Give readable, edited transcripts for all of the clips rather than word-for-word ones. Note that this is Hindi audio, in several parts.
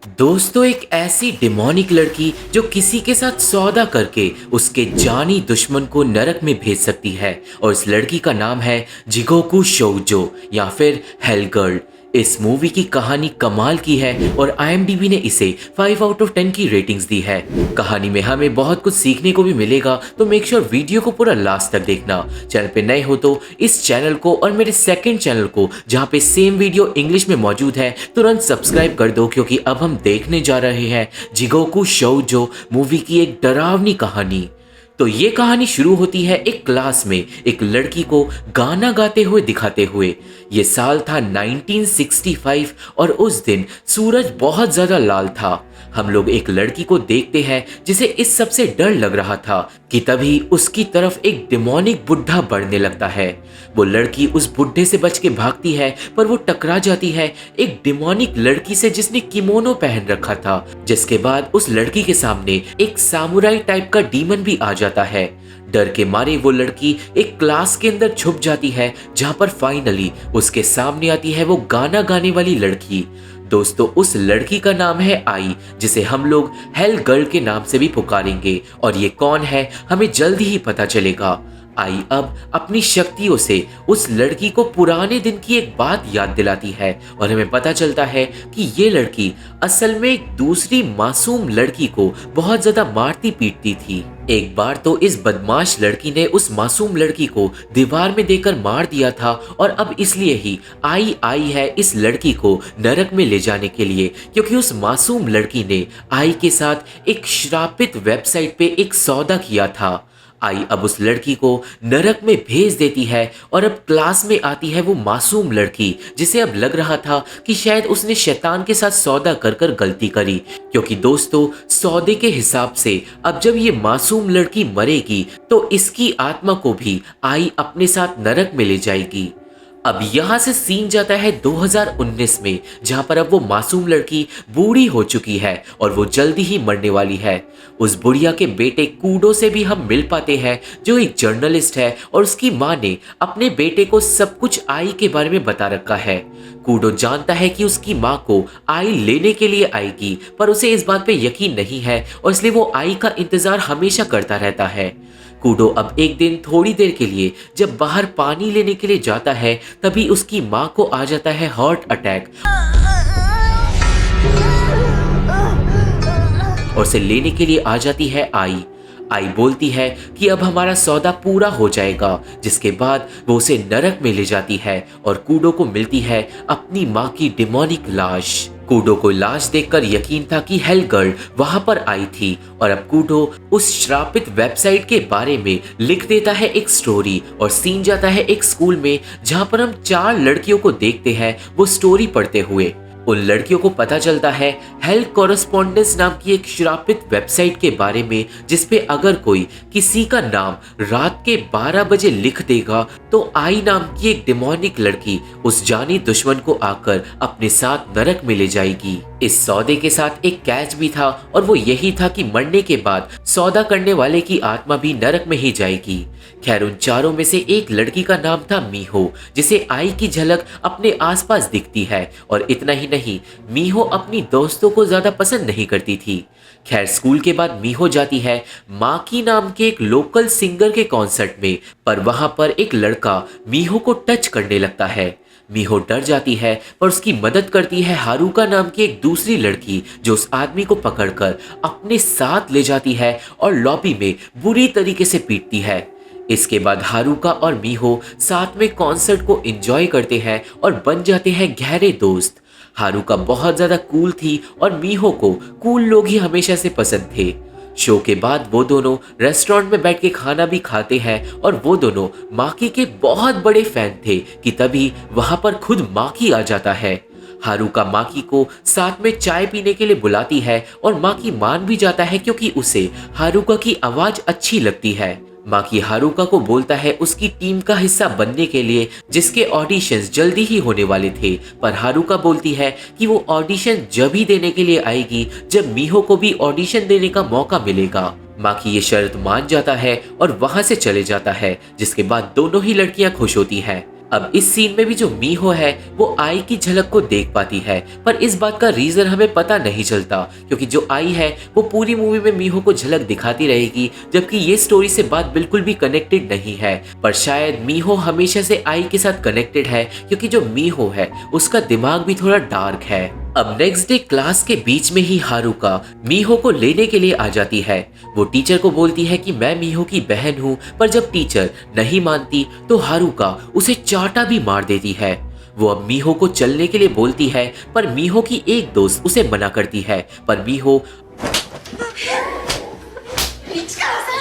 दोस्तों, एक ऐसी डिमोनिक लड़की जो किसी के साथ सौदा करके उसके जानी दुश्मन को नरक में भेज सकती है, और इस लड़की का नाम है जिगोकू शोजो या फिर हेल गर्ल। इस मूवी की कहानी कमाल की है और IMDb ने इसे 5 आउट ऑफ 10 की रेटिंग्स दी है। कहानी में हमें बहुत कुछ सीखने को भी मिलेगा, तो मेक श्योर वीडियो को पूरा लास्ट तक देखना। चैनल पे नए हो तो इस चैनल को और मेरे सेकंड चैनल को, जहाँ पे सेम वीडियो इंग्लिश में मौजूद है, तुरंत सब्सक्राइब कर दो, क्योंकि अब हम देखने जा रहे हैं जिगोकू शोजो मूवी की एक डरावनी कहानी। तो ये कहानी शुरू होती है एक क्लास में एक लड़की को गाना गाते हुए दिखाते हुए। ये साल था 1965 और उस दिन सूरज बहुत ज्यादा लाल था। हम लोग एक लड़की को देखते हैं जिसे इस सब से डर लग रहा था कि तभी उसकी तरफ एक डिमोनिक बुढ़ा बढ़ने लगता है। वो लड़की उस बुढ़े से बच के भागती है, पर वो टकरा जाती है एक डिमोनिक लड़की से जिसने किमोनो पहन रखा था, जिसके बाद उस लड़की के सामने एक सामुराई टाइप का डीमन भी आ जाता है। डर के मारे वो लड़की एक क्लास के अंदर छुप जाती है, जहां पर फाइनली उसके सामने आती है वो गाना गाने वाली लड़की। दोस्तों, उस लड़की का नाम है आई, जिसे हम लोग हेल गर्ल के नाम से भी पुकारेंगे, और ये कौन है हमें जल्दी ही पता चलेगा। आई अब अपनी शक्तियों से उस लड़की को पुराने दिन की एक बात याद दिलाती है, और हमें पता चलता है कि ये लड़की असल में एक दूसरी मासूम लड़की को बहुत ज्यादा मारती पीटती थी। एक बार तो इस बदमाश लड़की ने उस मासूम लड़की को दीवार में देकर मार दिया था, और अब इसलिए ही आई है इस लड़की को नरक में ले जाने के लिए, क्योंकि उस मासूम लड़की ने आई के साथ एक श्रापित वेबसाइट पे एक सौदा किया था। आई अब उस लड़की को नरक में भेज देती है, और अब क्लास में आती है वो मासूम लड़की, जिसे अब लग रहा था कि शायद उसने शैतान के साथ सौदा कर कर गलती करी, क्योंकि दोस्तों सौदे के हिसाब से अब जब ये मासूम लड़की मरेगी तो इसकी आत्मा को भी आई अपने साथ नरक में ले जाएगी। अब यहाँ से सीन जाता है 2019 में, जहाँ पर अब वो मासूम लड़की बूढ़ी हो चुकी है और वो जल्दी ही मरने वाली है। उस बुढ़िया के बेटे कूडो से भी हम मिल पाते हैं, जो एक जर्नलिस्ट है, और उसकी माँ ने अपने बेटे को सब कुछ आई के बारे में बता रखा है। कूडो जानता है कि उसकी माँ को आई लेने के लिए आएगी, पर उसे इस बात पे यकीन नहीं है, और इसलिए वो आई का इंतजार हमेशा करता रहता है। कूडो अब एक दिन थोड़ी देर के लिए जब बाहर पानी लेने के लिए जाता है, तभी उसकी माँ को आ जाता है हार्ट अटैक, और उसे लेने के लिए आ जाती है आई। आई बोलती है कि अब हमारा सौदा पूरा हो जाएगा, जिसके बाद वो उसे नरक में ले जाती है, और कूडो को मिलती है अपनी माँ की डिमोनिक लाश। कूडो को लाश देखकर यकीन था कि हेल गर्ल वहां पर आई थी, और अब कूडो उस श्रापित वेबसाइट के बारे में लिख देता है एक स्टोरी, और सीन जाता है एक स्कूल में, जहां पर हम 4 लड़कियों को देखते हैं वो स्टोरी पढ़ते हुए। उन लड़कियों को पता चलता है हेल कॉरेस्पॉन्डेंस नाम की एक श्रापित वेबसाइट के बारे में, जिसपे अगर कोई किसी का नाम रात के 12 बजे लिख देगा तो आई नाम की एक डिमोनिक लड़की उस जानी दुश्मन को आकर अपने साथ नरक में ले जाएगी। इस सौदे के साथ एक कैच भी था, और वो यही था कि मरने के बाद सौदा करने वाले की आत्मा भी नरक में ही जाएगी। खैर, उन चारों में से एक लड़की का नाम था मीहो, जिसे आई की झलक अपने आसपास दिखती है, और इतना ही नहीं, मीहो अपनी दोस्तों को ज्यादा पसंद नहीं करती थी। खैर, स्कूल के बाद मीहो जाती है माकी नाम के एक लोकल सिंगर के कॉन्सर्ट में, पर वहां पर एक लड़का मीहो को टच करने लगता है। मीहो डर जाती है, पर उसकी मदद करती है हारुका नाम की एक दूसरी लड़की, जो उस आदमी को पकड़कर अपने साथ ले जाती है और लॉबी में बुरी तरीके से पीटती है। इसके बाद हारुका और मीहो साथ में कॉन्सर्ट को एंजॉय करते हैं और बन जाते हैं गहरे दोस्त। हारुका बहुत ज्यादा कूल थी, और मीहो को कूल लोग ही हमेशा से पसंद थे। शो के बाद वो दोनों रेस्टोरेंट में बैठ के खाना भी खाते हैं, और वो दोनों माकी के बहुत बड़े फैन थे कि तभी वहां पर खुद माकी आ जाता है। हारुका माकी को साथ में चाय पीने के लिए बुलाती है, और माकी मान भी जाता है, क्योंकि उसे हारुका की आवाज अच्छी लगती है। माकी हारुका को बोलता है उसकी टीम का हिस्सा बनने के लिए, जिसके ऑडिशंस जल्दी ही होने वाले थे, पर हारुका बोलती है कि वो ऑडिशन जब ही देने के लिए आएगी जब मीहो को भी ऑडिशन देने का मौका मिलेगा। माकी ये शर्त मान जाता है और वहां से चले जाता है, जिसके बाद दोनों ही लड़कियां खुश होती हैं। अब इस सीन में भी जो मीहो है वो आई की झलक को देख पाती है, पर इस बात का रीजन हमें पता नहीं चलता, क्योंकि जो आई है वो पूरी मूवी में मीहो को झलक दिखाती रहेगी, जबकि ये स्टोरी से बात बिल्कुल भी कनेक्टेड नहीं है। पर शायद मीहो हमेशा से आई के साथ कनेक्टेड है, क्योंकि जो मीहो है उसका दिमाग भी थोड़ा डार्क है। अब नेक्स्ट डे क्लास के बीच में ही हारुका मीहो को लेने के लिए आ जाती है। वो टीचर को बोलती है कि मैं मीहो की बहन हूँ, पर जब टीचर नहीं मानती तो हारुका उसे चाटा भी मार देती है। वो अब मीहो को चलने के लिए बोलती है, पर मीहो की एक दोस्त उसे मना करती है, पर मीहो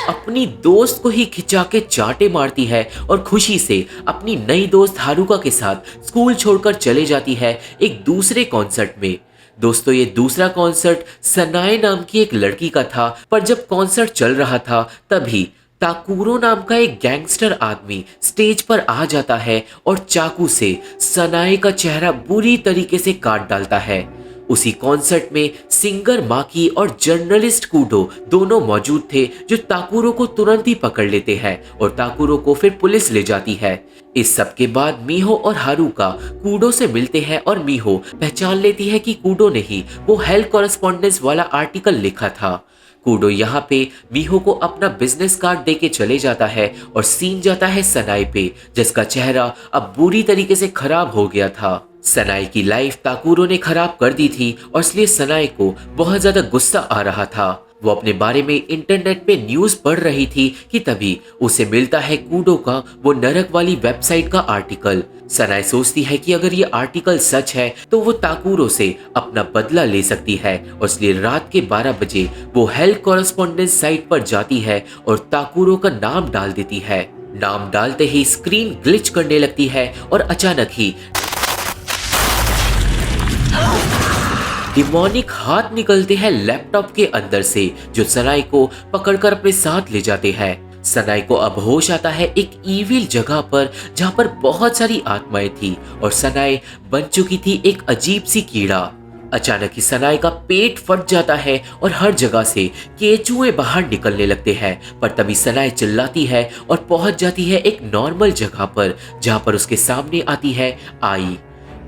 अपनी दोस्त को ही खिंचा के चाटे मारती है और खुशी से अपनी नई दोस्त हारुका के साथ स्कूल छोड़कर चले जाती है एक दूसरे कॉन्सर्ट में। दोस्तों, ये दूसरा कॉन्सर्ट सनाए नाम की एक लड़की का था, पर जब कॉन्सर्ट चल रहा था तभी ताकुरो नाम का एक गैंगस्टर आदमी स्टेज पर आ जाता है और चाकू से सनाए का चेहरा बुरी तरीके से काट डालता है। उसी कॉन्सर्ट में सिंगर माकी और जर्नलिस्ट कूडो दोनों मौजूद थे, जो ताकुरो को तुरंत ही पकड़ लेते हैं और ताकुरो को फिर पुलिस ले जाती है। इस सब के बाद मीहो और हारुका कूडो से मिलते हैं और मीहो पहचान लेती है कि कूडो ने ही वो हेल्थ कॉरेस्पॉन्डेंस वाला आर्टिकल लिखा था। कूडो यहाँ पे मीहो को अपना बिजनेस कार्ड देके चले जाता है और सीन जाता है सनाए पे, जिसका चेहरा अब बुरी तरीके से खराब हो गया था। सनाए की लाइफ ताकुरो ने खराब कर दी थी और इसलिए सनाए को बहुत ज्यादा गुस्सा आ रहा था। वो अपने बारे में इंटरनेट पे न्यूज पढ़ रही थी कि तभी उसे मिलता है कूडो का वो नरक वाली वेबसाइट का आर्टिकल। सनाए सोचती है कि अगर ये आर्टिकल सच है तो वो ताकुरो से अपना बदला ले सकती है, और इसलिए रात के 12 बजे वो हेल्थ कॉरेस्पॉन्डेंस साइट पर जाती है और ताकुरो का नाम डाल देती है। नाम डालते ही स्क्रीन ग्लिच करने लगती है और अचानक ही डिमोनिक हाथ निकलते हैं लैपटॉप के अंदर से, जो सनाए को पकड़कर अपने साथ ले जाते हैं। सनाए को अब होश आता है एक ईविल जगह पर, जहां पर बहुत सारी आत्माएं थी और सनाए बन चुकी थी एक अजीब सी कीड़ा। अचानक ही सनाए का पेट फट जाता है और हर जगह से केचुए बाहर निकलने लगते हैं, पर तभी सनाए चिल्लाती है और पहुंच जाती है एक नॉर्मल जगह पर, जहां पर उसके सामने आती है आई।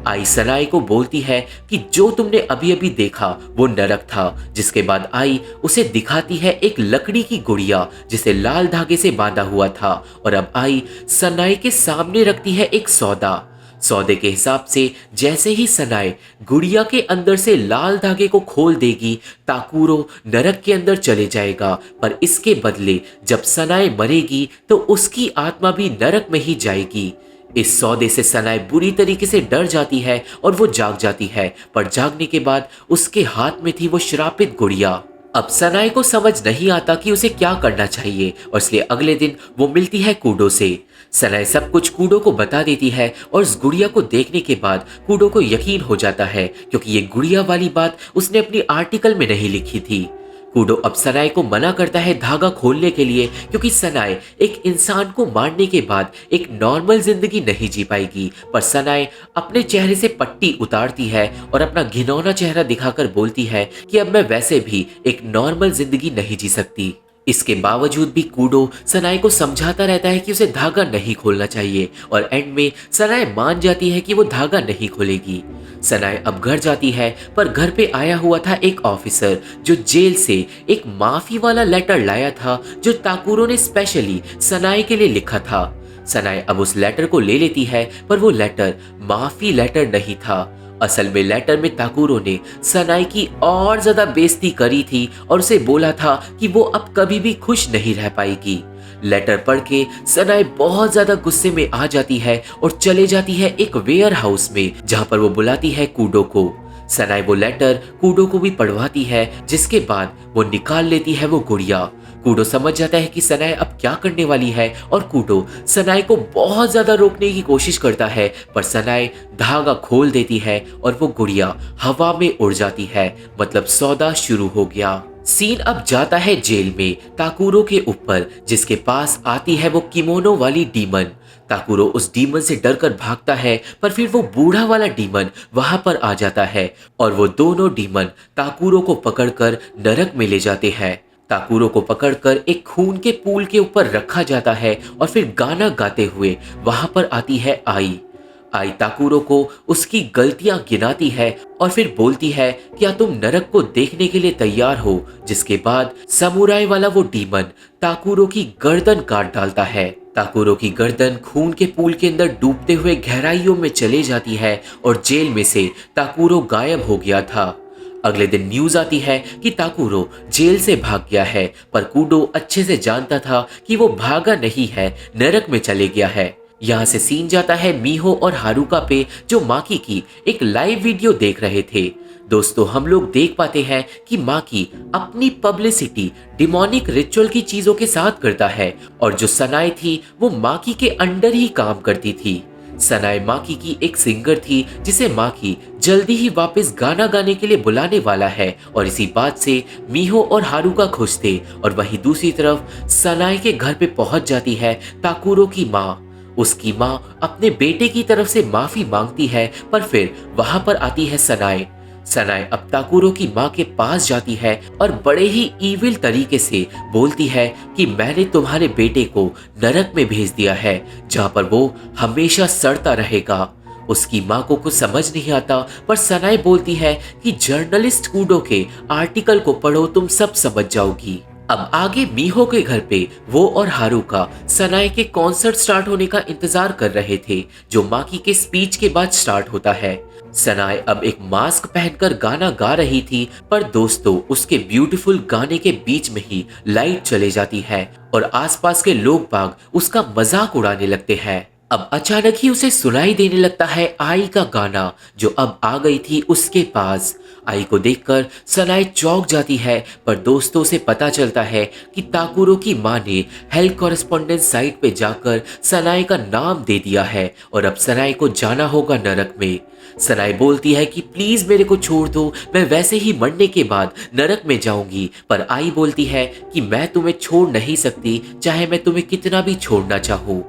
आई सनाए को बोलती है कि जो तुमने अभी अभी देखा वो नरक था, जिसके बाद आई उसे दिखाती है एक लकड़ी की गुड़िया जिसे लाल धागे से बांधा हुआ था, और अब आई सनाए के सामने रखती है एक सौदे के हिसाब से जैसे ही सनाए गुड़िया के अंदर से लाल धागे को खोल देगी, ताकुरो नरक के अंदर चले जाएगा, पर इसके बदले जब सनाए मरेगी तो उसकी आत्मा भी नरक में ही जाएगी। इस सौदे से सनाए बुरी तरीके से डर जाती है और वो जाग जाती है, पर जागने के बाद उसके हाथ में थी वो श्रापित गुड़िया। अब सनाए को समझ नहीं आता कि उसे क्या करना चाहिए, और इसलिए अगले दिन वो मिलती है कूडो से। सनाए सब कुछ कूडो को बता देती है और उस गुड़िया को देखने के बाद कूडो को यकीन हो जाता है, क्योंकि ये गुड़िया वाली बात उसने अपनी आर्टिकल में नहीं लिखी थी। कूडो अब सनाए को मना करता है धागा खोलने के लिए, क्योंकि सनाए एक इंसान को मारने के बाद एक नॉर्मल जिंदगी नहीं जी पाएगी। पर सनाए अपने चेहरे से पट्टी उतारती है और अपना घिनौना चेहरा दिखाकर बोलती है कि अब मैं वैसे भी एक नॉर्मल जिंदगी नहीं जी सकती। इसके बावजूद भी कूडो सनाए को समझाता रहता है कि उसे धागा नहीं खोलना चाहिए, और एंड में सनाए मान जाती है कि वो धागा नहीं खोलेगी। सनाए अब घर जाती है, पर घर पे आया हुआ था एक ऑफिसर जो जेल से एक माफी वाला लेटर लाया था, जो ताकुरो ने स्पेशली सनाए के लिए लिखा था। सनाए अब उस लेटर को ले लेती है, पर वो लेटर माफी लेटर नहीं था। असल में लेटर में ताकुरो ने सनाए की और ज्यादा बेइज्जती करी थी और उसे बोला था कि वो अब कभी भी खुश नहीं रह पाएगी। लेटर पढ़ के सनाए बहुत ज्यादा गुस्से में आ जाती है और चले जाती है एक वेयर हाउस में, जहां पर वो बुलाती है कूडो को। सनाए वो लेटर कूडो को भी पढ़वाती है, जिसके बाद वो निकाल लेती है वो गुड़िया। कूडो समझ जाता है कि सनाए अब क्या करने वाली है, और कूडो सनाए को बहुत ज्यादा रोकने की कोशिश करता है, पर सनाए धागा खोल देती है और वो गुड़िया हवा में उड़ जाती है। मतलब सौदा शुरू हो गया। सीन अब जाता है जेल में ताकुरो के ऊपर, जिसके पास आती है वो किमोनो वाली डीमन। ताकुरो उस डीमन से डरकर भागता है, पर फिर वो बूढ़ा वाला डीमन वहां पर आ जाता है और वो दोनों डीमन ताकुरो को पकड़कर नरक में ले जाते हैं। ताकुरो को पकड़कर एक खून के पूल के ऊपर रखा जाता है और फिर गाना गाते हुए वहां पर आती है आई। आई ताकुरो को उसकी गलतियां गिनाती है और फिर बोलती है क्या तुम नरक को देखने के लिए तैयार हो, जिसके बाद समुराई वाला वो डीमन ताकुरो की गर्दन काट डालता है। ताकुरो की गर्दन खून के पूल के अंदर डूबते हुए गहराइयों में चले जाती है और जेल में से ताकुरो गायब हो गया था। अगले दिन न्यूज आती है कि ताकुरो जेल से भाग गया है, पर कूडो अच्छे से जानता था कि वो भागा नहीं है, नरक में चले गया है। यहाँ से सीन जाता है मीहो और हारुका पे, जो माकी की एक लाइव वीडियो देख रहे थे। दोस्तों, हम लोग देख पाते हैं कि माकी अपनी पब्लिसिटी डिमोनिक रिचुअल की चीजों के साथ करता है और जो सनाए थी वो माकी के अंडर ही काम करती थी। सनाए माकी की एक सिंगर थी जिसे माकी जल्दी ही वापस गाना गाने के लिए बुलाने वाला है और इसी बात से मीहो और हारुका खुश थे। और वहीं दूसरी तरफ सनाए के घर पे पहुंच जाती है ताकुरो की माँ। उसकी माँ अपने बेटे की तरफ से माफी मांगती है, पर फिर वहां पर आती है सनाए। सनाए अब ताकुरो की माँ के पास जाती है और बड़े ही ईविल तरीके से बोलती है कि मैंने तुम्हारे बेटे को नरक में भेज दिया है, जहाँ पर वो हमेशा सड़ता रहेगा। उसकी माँ को कुछ समझ नहीं आता, पर सनाए बोलती है कि जर्नलिस्ट कूडो के आर्टिकल को पढ़ो, तुम सब समझ जाओगी। अब आगे मीहो के घर पे वो और हारुका सनाए के कॉन्सर्ट स्टार्ट होने का इंतजार कर रहे थे, जो माकी के स्पीच के बाद स्टार्ट होता है। सनाए अब एक मास्क पहनकर गाना गा रही थी, पर दोस्तों उसके ब्यूटीफुल गाने के बीच में ही लाइट चले जाती है और आसपास के लोग बाग उसका मजाक उड़ाने लगते हैं। अब अचानक ही उसे सुनाई देने लगता है आई का गाना, जो अब आ गई थी उसके पास। आई को देखकर सनाए चौंक जाती है, पर दोस्तों से पता चलता है कि ताकुरो की माँ ने हेल्थ कॉरेस्पॉन्डेंस साइट पे जाकर सनाए का नाम दे दिया है और अब सनाए को जाना होगा नरक में। सनाए बोलती है कि प्लीज मेरे को छोड़ दो, मैं वैसे ही मरने के बाद नरक में जाऊंगी। पर आई बोलती है कि मैं तुम्हें छोड़ नहीं सकती, चाहे मैं तुम्हें कितना भी छोड़ना चाहूं।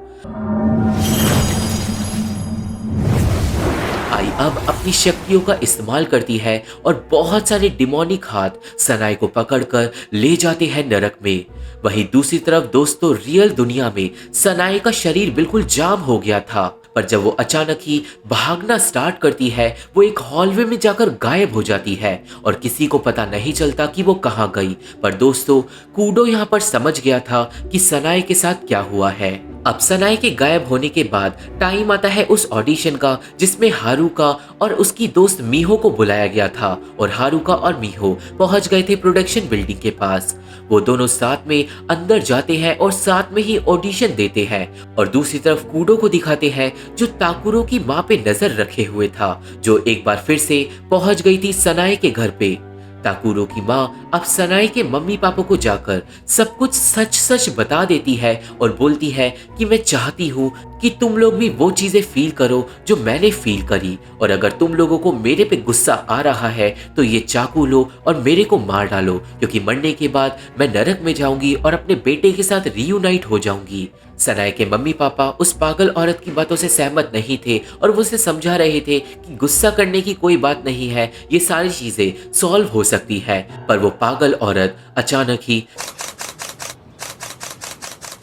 आई अब अपनी शक्तियों का इस्तेमाल करती है और बहुत सारे डिमोनिक हाथ सनाए को पकड़कर ले जाते हैं नरक में। वहीं दूसरी तरफ दोस्तों रियल दुनिया में सनाए का शरीर बिल्कुल जाम हो गया था, पर जब वो अचानक ही भागना स्टार्ट करती है, वो एक हॉलवे में जाकर गायब हो जाती है और किसी को पता नहीं चलता कि वो कहाँ गई। पर दोस्तों कूडो यहाँ पर समझ गया था कि सनाए के साथ क्या हुआ है। अब सनाए के गायब होने के बाद टाइम आता है उस ऑडिशन का, जिसमें हारुका और उसकी दोस्त मीहो को बुलाया गया था और हारुका और मीहो पहुंच गए थे प्रोडक्शन बिल्डिंग के पास। वो दोनों साथ में अंदर जाते हैं और साथ में ही ऑडिशन देते हैं और दूसरी तरफ कूडो को दिखाते हैं, जो ताकुरो की माँ पे नजर रखे हुए था, जो एक बार फिर से पहुंच गई थी सनाए के घर पे। ताकुरो की माँ अब सनाए के मम्मी पापा को जाकर सब कुछ सच सच बता देती है और बोलती है कि मैं चाहती हूँ कि तुम लोग भी वो चीजें फील करो जो मैंने फील करी, और अगर तुम लोगों को मेरे पे गुस्सा आ रहा है तो ये चाकू लो और मेरे को मार डालो, क्योंकि मरने के बाद मैं नरक में जाऊंगी और अपने बेटे के साथ रीयूनाइट हो जाऊंगी। सनाए के मम्मी पापा उस पागल औरत की बातों से सहमत नहीं थे और वो उसे समझा रहे थे कि गुस्सा करने की कोई बात नहीं है, ये सारी चीजें सॉल्व हो सकती है। पर वो पागल औरत अचानक ही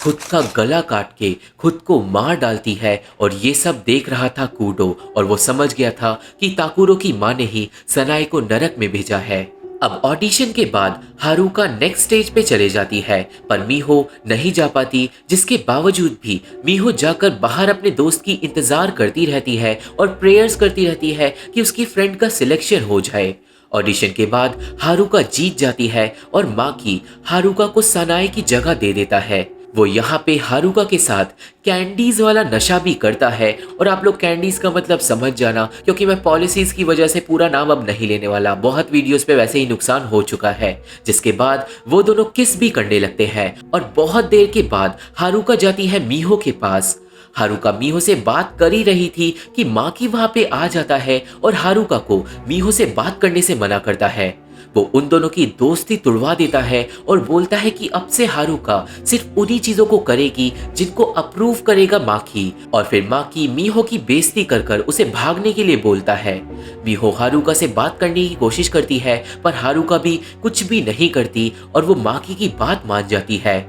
खुद का गला काट के खुद को मार डालती है और ये सब देख रहा था कूडो, और वो समझ गया था कि ताकुरो की माँ ने ही सनाए को नरक में भेजा है। अब ऑडिशन के बाद हारुका नेक्स्ट स्टेज पे चले जाती है, पर मीहो नहीं जा पाती, जिसके बावजूद भी मीहो जाकर बाहर अपने दोस्त की इंतजार करती रहती है और प्रेयर्स करती रहती है कि उसकी फ्रेंड का सिलेक्शन हो जाए। ऑडिशन के बाद हारुका जीत जाती है और माकी हारुका को सनाए की जगह दे देता है। वो यहाँ पे हारुका के साथ कैंडीज वाला नशा भी करता है, और आप लोग कैंडीज का मतलब समझ जाना, क्योंकि मैं पॉलिसीज की वजह से पूरा नाम अब नहीं लेने वाला, बहुत वीडियोस पे वैसे ही नुकसान हो चुका है। जिसके बाद वो दोनों किस भी करने लगते हैं और बहुत देर के बाद हारुका जाती है मीहो के पास। हारुका मीहो से बात कर ही रही थी कि माकी वहां पे आ जाता है और हारुका को मीहो से बात करने से मना करता है। वो उन दोनों की दोस्ती तुड़वा देता है और बोलता है कि अब से हारुका सिर्फ उन्हीं चीजों को करेगी जिनको अप्रूव करेगा माकी। और फिर माकी मीहो की बेइज्जती कर कर उसे भागने के लिए बोलता है। मीहो हारुका से बात करने की कोशिश करती है पर हारुका भी कुछ भी नहीं करती और वो माकी की बात मान जाती है।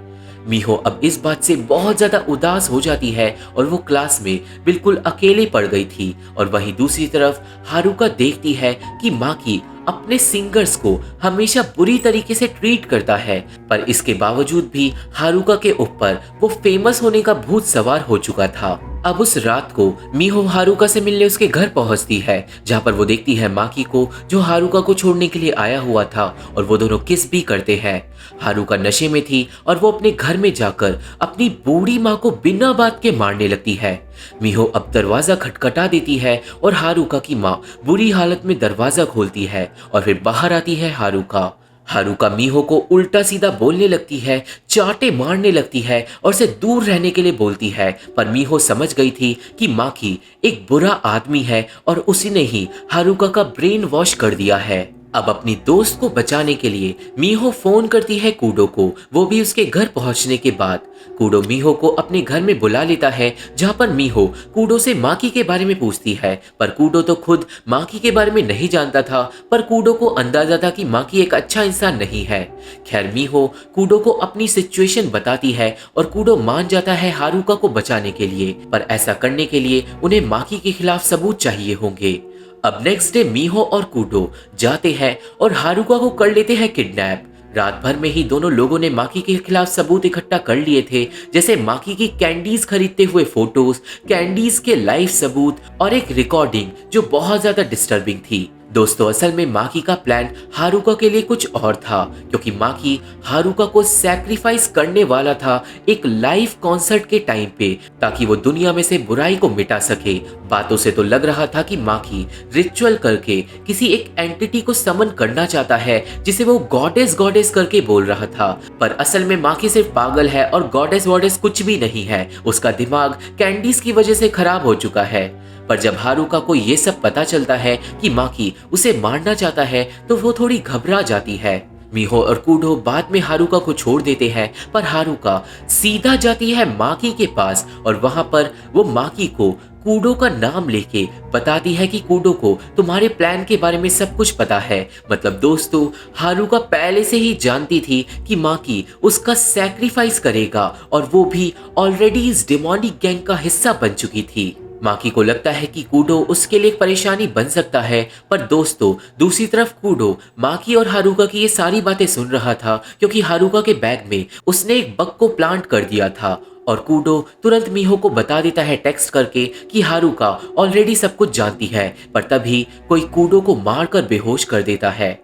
मीहो अब इस बात से बहुत ज्यादा उदास हो जाती है और वो क्लास में बिल्कुल अकेले पड़ गई थी। और वहीं दूसरी तरफ हारुका देखती है कि माकी अपने सिंगर्स को हमेशा बुरी तरीके से ट्रीट करता है, पर इसके बावजूद भी हारुका के ऊपर वो फेमस होने का भूत सवार हो चुका था। अब उस रात को मीहो हारुका से मिलने उसके घर पहुंचती है, जहां पर वो देखती है माकी को जो हारुका को छोड़ने के लिए आया हुआ था और वो दोनों किस भी करते हैं। हारुका नशे में थी और वो अपने घर में जाकर अपनी बूढ़ी माँ को बिना बात के मारने लगती है। मीहो अब दरवाजा खटखटा देती है और हारुका की माँ बुरी हालत में दरवाजा खोलती है और फिर बाहर आती है हारुका। हारुका मीहो को उल्टा सीधा बोलने लगती है, चाटे मारने लगती है और उसे दूर रहने के लिए बोलती है, पर मीहो समझ गई थी कि माकी एक बुरा आदमी है और उसी ने ही हारुका का ब्रेन वॉश कर दिया है। अब अपनी दोस्त को बचाने के लिए मीहो फोन करती है कूडो को, वो भी उसके घर पहुंचने के बाद। कूडो मीहो को अपने घर में बुला लेता है, जहां पर मीहो कूडो से माकी के बारे में पूछती है, पर कूडो तो खुद माकी के बारे में नहीं जानता था, पर कूडो को अंदाजा था कि माकी एक अच्छा इंसान नहीं है। खैर मीहो कूडो को अपनी सिचुएशन बताती है और कूडो मान जाता है हारुका को बचाने के लिए, पर ऐसा करने के लिए उन्हें माकी के खिलाफ सबूत चाहिए होंगे। अब नेक्स्ट डे मीहो और कूडो जाते हैं और हारुका को कर लेते हैं किडनैप। रात भर में ही दोनों लोगों ने माकी के खिलाफ सबूत इकट्ठा कर लिए थे, जैसे माकी की कैंडीज खरीदते हुए फोटोज, कैंडीज के लाइव सबूत और एक रिकॉर्डिंग जो बहुत ज्यादा डिस्टर्बिंग थी। दोस्तों असल में माकी का प्लान हारुका के लिए कुछ और था, क्योंकि माकी हारुका को सैक्रिफाइस करने वाला था एक लाइव कॉन्सर्ट के टाइम पे, ताकि वो दुनिया में से बुराई को मिटा सके। बातों से तो लग रहा था कि माकी रिचुअल करके किसी एक एंटिटी को समन करना चाहता है, जिसे वो गॉडेस गॉडेस करके बोल रहा था, पर असल में माकी सिर्फ पागल है और गॉडेस वॉडेस कुछ भी नहीं है। उसका दिमाग कैंडीज की वजह से खराब हो चुका है। पर जब हारुका को ये सब पता चलता है कि माकी उसे मारना चाहता है तो वो थोड़ी घबरा जाती है। मीहो और कूडो बाद में हारुका को छोड़ देते हैं, पर हारुका सीधा जाती है माकी के पास और वहां पर वो माकी को कूडो का नाम लेके बताती है कि कूडो को तुम्हारे प्लान के बारे में सब कुछ पता है। मतलब दोस्तों हारुका पहले से ही जानती थी कि माकी उसका सैक्रिफाइस करेगा और वो भी ऑलरेडी इस डेमोनिक गैंग का हिस्सा बन चुकी थी। माकी को लगता है कि कूडो उसके लिए एक परेशानी बन सकता है, पर दोस्तों दूसरी तरफ कूडो माकी और हारुका की ये सारी बातें सुन रहा था, क्योंकि हारुका के बैग में उसने एक बग को प्लांट कर दिया था। और कूडो तुरंत मीहो को बता देता है टेक्स्ट करके कि हारुका ऑलरेडी सब कुछ जानती है, पर तभी कोई कूडो को मारकर बेहोश कर देता है।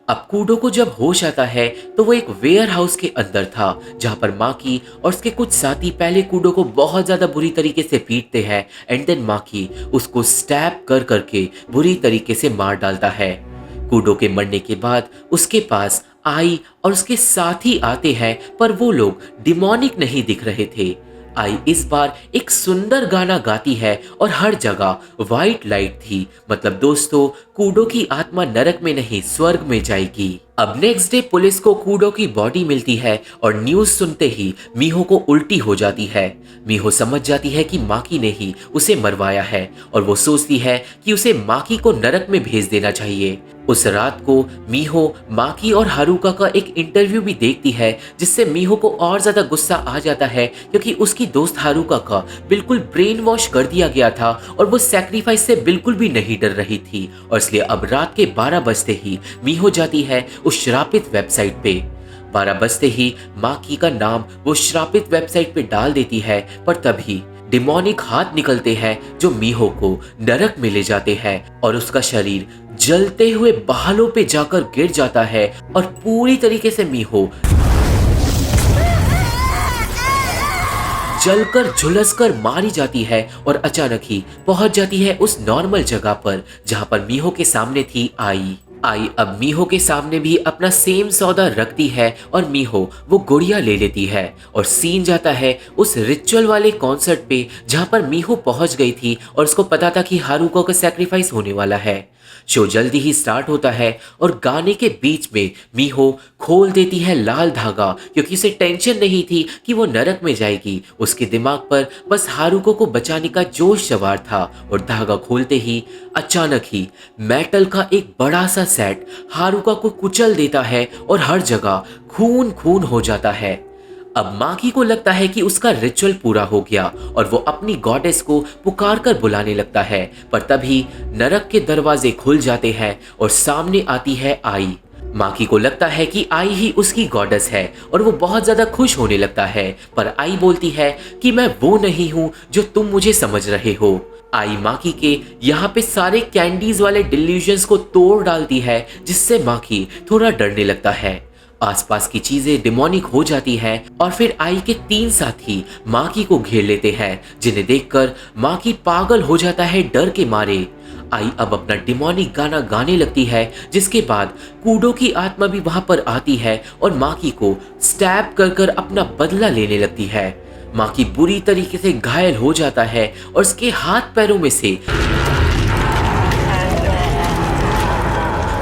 अब कूडो को जब होश आता है तो वो एक वेयर हाउस के अंदर था, जहां पर माकी और उसके कुछ साथी पहले कूडो को बहुत ज्यादा बुरी तरीके से पीटते हैं एंड देन माकी उसको स्टैब कर करके बुरी तरीके से मार डालता है। कूडो के मरने के बाद उसके पास आई और उसके साथी आते हैं, पर वो लोग डिमोनिक नहीं दिख रहे थे। आई इस बार एक सुंदर गाना गाती है और हर जगह वाइट लाइट थी। मतलब दोस्तों कूडो की आत्मा नरक में नहीं स्वर्ग में जाएगी। अब नेक्स्ट डे पुलिस को कूडो की बॉडी मिलती है और न्यूज सुनते ही मीहो को उल्टी हो जाती है। मीहो समझ जाती है कि माकी ने ही उसे मरवाया है और वो सोचती है कि उसे माकी को नरक में भेज देना चाहिए। उस रात को मीहो माकी और हारुका का एक इंटरव्यू भी देखती है, जिससे मीहो को और ज्यादा गुस्सा आ जाता है, क्योंकि उसकी दोस्त हारुका का बिल्कुल ब्रेन वॉश कर दिया गया था और वो सैक्रिफाइस से बिल्कुल भी नहीं डर रही थी। और इसलिए अब रात के 12 बजते ही मीहो जाती है उस श्रापित वेबसाइट पे। 12 बजते ही माकी का नाम वो श्रापित वेबसाइट पे डाल देती है, पर तभी डिमोनिक हाथ निकलते हैं जो मीहो को नरक में ले जाते हैं और उसका शरीर जलते हुए बालों पे जाकर गिर जाता है और पूरी तरीके से मीहो जलकर झुलसकर मारी जाती है और अचानक ही पहुंच जाती है उस नॉर्मल जगह पर जहां पर मीहो के सामने थी आई। अब मीहो के सामने भी अपना सेम सौदा रखती है और मीहो वो गुड़िया ले लेती है और सीन जाता है उस रिचुअल वाले कॉन्सर्ट पे जहां पर मीहो पहुंच गई थी और उसको पता था कि हारुका का सैक्रिफाइस होने वाला है। शो जल्दी ही स्टार्ट होता है और गाने के बीच में मीहो खोल देती है लाल धागा, क्योंकि उसे टेंशन नहीं थी कि वो नरक में जाएगी। उसके दिमाग पर बस हारुको को बचाने का जोश सवार था और धागा खोलते ही अचानक ही मेटल का एक बड़ा सा सेट हारुका को कुचल देता है और हर जगह खून खून हो जाता है। अब माकी को लगता है कि उसका रिचुअल पूरा हो गया और वो अपनी गॉडेस को पुकार कर बुलाने लगता है, पर तभी नरक के दरवाजे खुल जाते हैं और सामने आती है आई। माकी को लगता है कि आई ही उसकी गॉडेस है और वो बहुत ज्यादा खुश होने लगता है, पर आई बोलती है कि मैं वो नहीं हूँ जो तुम मुझे समझ रहे हो। आई माकी के यहाँ पे सारे कैंडीज वाले डिल्यूजन्स को तोड़ डालती है, जिससे माकी थोड़ा डरने लगता है। आसपास की चीजें डिमोनिक हो जाती हैं और फिर आई के 3 साथी माकी को घेर लेते हैं, जिन्हें देखकर माकी पागल हो जाता है डर के मारे। आई अब अपना डिमोनिक गाना गाने लगती है, जिसके बाद कूडो की आत्मा भी वहां पर आती है और माकी को स्टैब कर कर अपना बदला लेने लगती है। माकी बुरी तरीके से घायल हो जाता है और उसके हाथ पैरों में से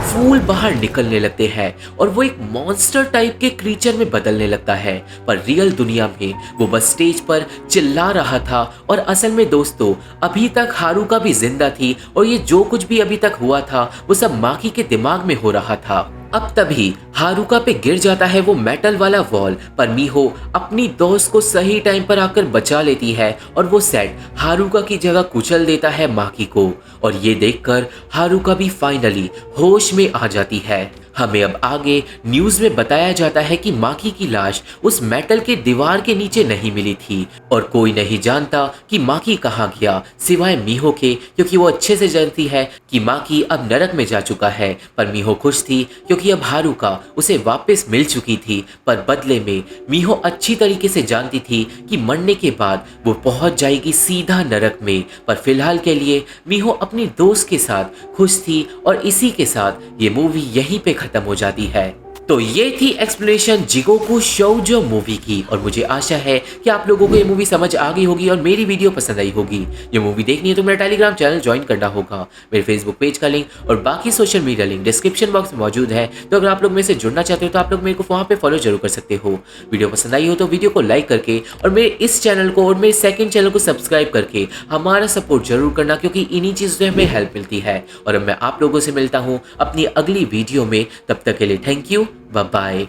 फूल बाहर निकलने लगते हैं और वो एक मॉन्स्टर टाइप के क्रीचर में बदलने लगता है। पर रियल दुनिया में वो बस स्टेज पर चिल्ला रहा था और असल में दोस्तों अभी तक हारुका भी जिंदा थी और ये जो कुछ भी अभी तक हुआ था वो सब माकी के दिमाग में हो रहा था। अब तभी हारुका पे गिर जाता है वो मेटल वाला वॉल, पर मीहो अपनी दोस्त को सही टाइम पर आकर बचा लेती है और वो सेट हारुका की जगह कुचल देता है माकी को। और ये देखकर हारुका भी फाइनली होश में आ जाती है। हमें अब आगे न्यूज में बताया जाता है कि माकी की लाश उस मेटल के दीवार के नीचे नहीं मिली थी और कोई नहीं जानता कि माकी कहाँ गया सिवाय मीहो के, क्योंकि वो अच्छे से जानती है कि माकी अब नरक में जा चुका है। पर मीहो खुश थी क्योंकि अब हारुका उसे वापस मिल चुकी थी, पर बदले में मीहो अच्छी तरीके से जानती थी कि मरने के बाद वो पहुंच जाएगी सीधा नरक में। पर फिलहाल के लिए मीहो अपनी दोस्त के साथ खुश थी और इसी के साथ ये मूवी यहीं पे खत्म हो जाती है। तो ये थी एक्सप्लेनेशन जिगोकू शोजो मूवी की और मुझे आशा है कि आप लोगों को ये मूवी समझ आ गई होगी और मेरी वीडियो पसंद आई होगी। ये मूवी देखनी है तो मेरा टेलीग्राम चैनल ज्वाइन करना होगा। मेरे फेसबुक पेज का लिंक और बाकी social media link description box में मौजूद है, तो अगर आप लोग मेरे से जुड़ना चाहते हो तो आप लोग मेरे को वहाँ पे फॉलो जरूर कर सकते हो। वीडियो पसंद आई हो तो वीडियो को लाइक करके और मेरे इस चैनल को और मेरे सेकंड चैनल को सब्सक्राइब करके हमारा सपोर्ट जरूर करना, क्योंकि इन्हीं चीज़ों से हमें हेल्प मिलती है। और अब मैं आप लोगों से मिलता हूँ अपनी अगली वीडियो में, तब तक के लिए थैंक यू, बाय बाय।